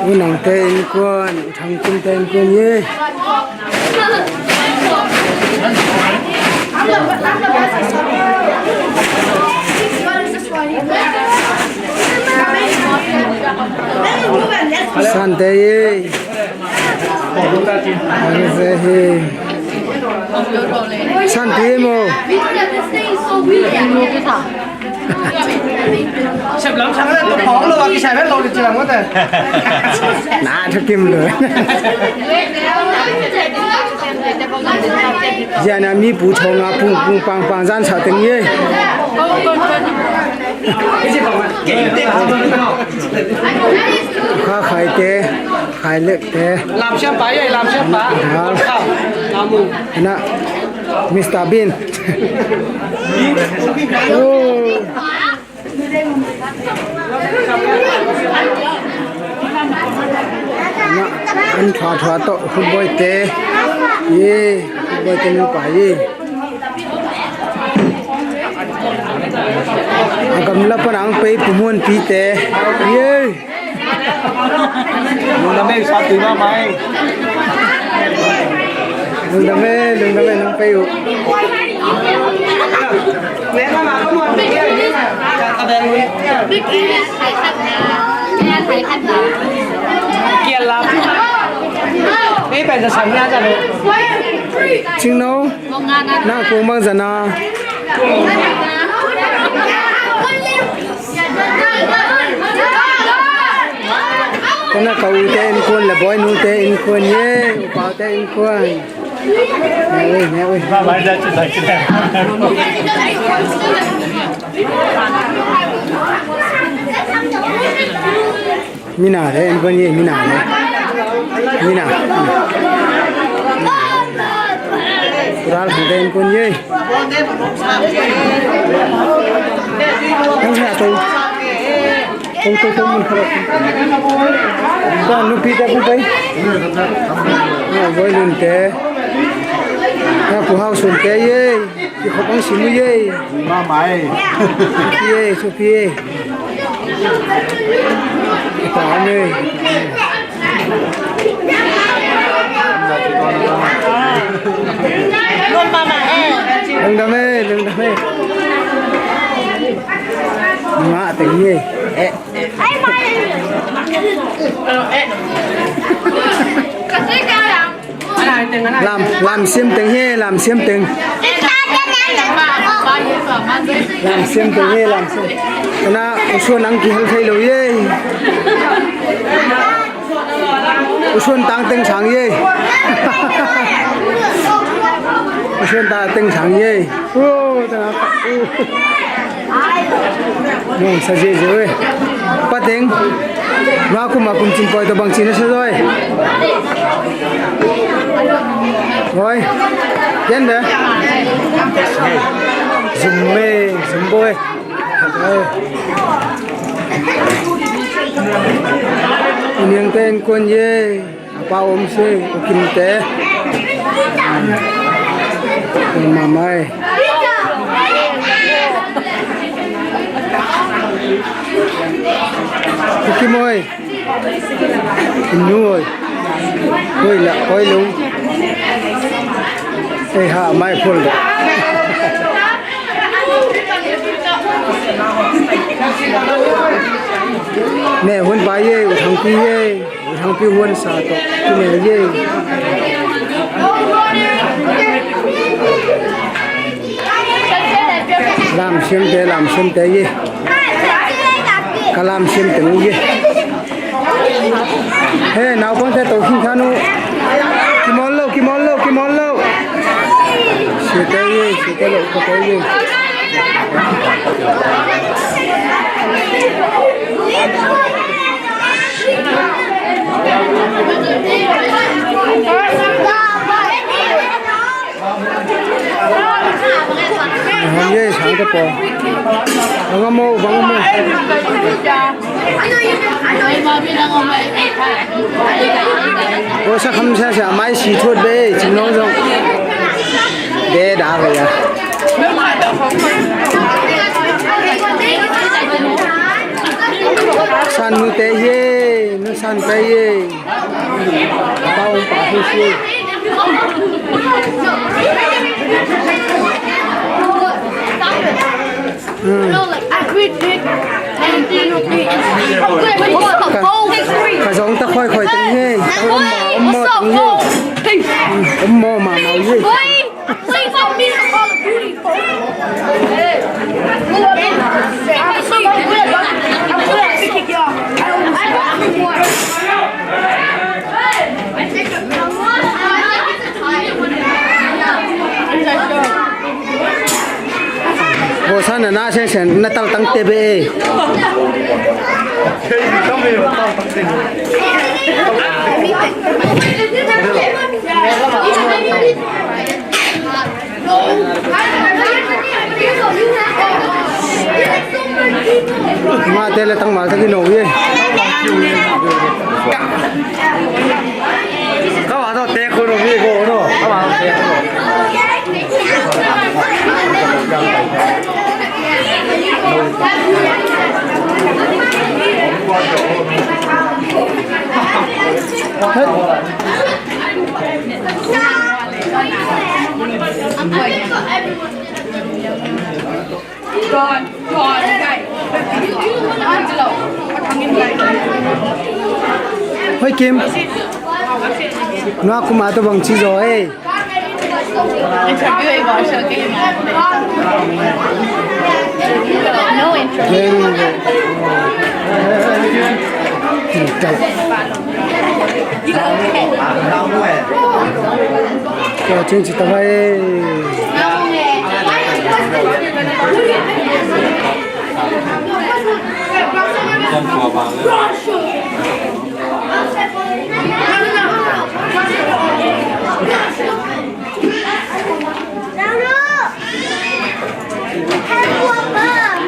u nang ten quan thằng cung ten quan ye Sante ye Sante mo Sếp lắm sáng lên phóng luôn cái xài hết lâu được chưa làm có thể nã cho kim rồi giờ này mi bù chồng à bù bang gian sao tiếng ye khá khai tê khai lệ tê làm xem bái vậy làm xem bá làm mù nè Mr. Bean anh thỏa to không bơi tê ye không bơi tê nó phải ye cầm lấp cái nắng pe pumuan pi tê ye nó đam mê sao từ ba mày đừng đam mê nắng pe u nè mà có một cái gì ta đen luôn kia làm mấy bạnจะสั่งงานจะเลย จริงเนาะน่ากลัวมากจังนะก็น่าเขาเต้นคนละบอยนู้เต้นคนเย่เป่าเต้นคนแม่เว้ย มาไม่ได้จะได้จะได้ มีหน้าเต้นคนเย่มีหน้าเลยมีหน้าร้านของเต้นคนเย่ทั้งแค่ตัวมันครับบ้านลูกพี่ตาผู้ไปไว้ลุนเตะถ้าผู้เฮาสุนเตะเย่ที่เขาต้องสิมเย่มาใหม่เย่สุพี่ตาเนี่ยลงมาเอ๊ะ ลงดำเม่มาแต่เย่เอ๊ะ ไอ้มาเลยกระซิกกันอะไรตึงอะไร ลำเสียมตึงเย่ลำเสียมตึง ไอ้ตาจะนั่งไหนบ้างบ้านเยอะกว่าบ้านเยอะ ลำเสียมตึงเย่ลำเสียมนะส่วนนังกี่ฮัลไทยเลยเย่ส่วนตังตึงฉางเย่ส่วนตาตึงฉางเย่โอ้ตาโน่นสัจจะเว้ยป้าเต็งมาคุมาคุมจินปอยตัวบังจินนะใช่ไหมโอ้ยเย็นเด้อซุ่มเม่ซุ่มบอยเนียงเต้นคนเย่ป้าอมเซ่กินเต้มาไม่กี่โมยนู่นเฮ้ยละเฮ้ยลุงเฮ้ยหาไม่พ้นเลยแม่หุ่นไปเย่ทางพี่เย่ทางพี่หุ่นสาตกที่แม่เย่ลำเชื่อมเตะเย่กะลำเชื่อมเตะเย่เฮ้ยน้าพ่อจะตกขึ้นขานุกิมอลโลเสียเตะเย่เย่ช้างกระป๋องบังโมโอ้สักคำเสียไม่สีทุดเบ้จิงน้องจงเบ้ด่าเลยอ่ะ san cái gì tao bảo hi si No, like I quit it. And then phải giống ta khơi khơi tiếng nghe mơ mà nói gì Please help me to Call of Duty. I'm good at picking y'all. I got one. bộ san là na sen na tăng tăng tê bê mà tê là tăng mal thế cái nồi gì các bạn đâu tê cô nồi gì cô đâu các bạn tê Còn cái Angelo bắt thằng em này hơi kim nó cũng mà tôi bằng chi rồi interview vào sự kiện no interview cho chương trình tao hay Russia!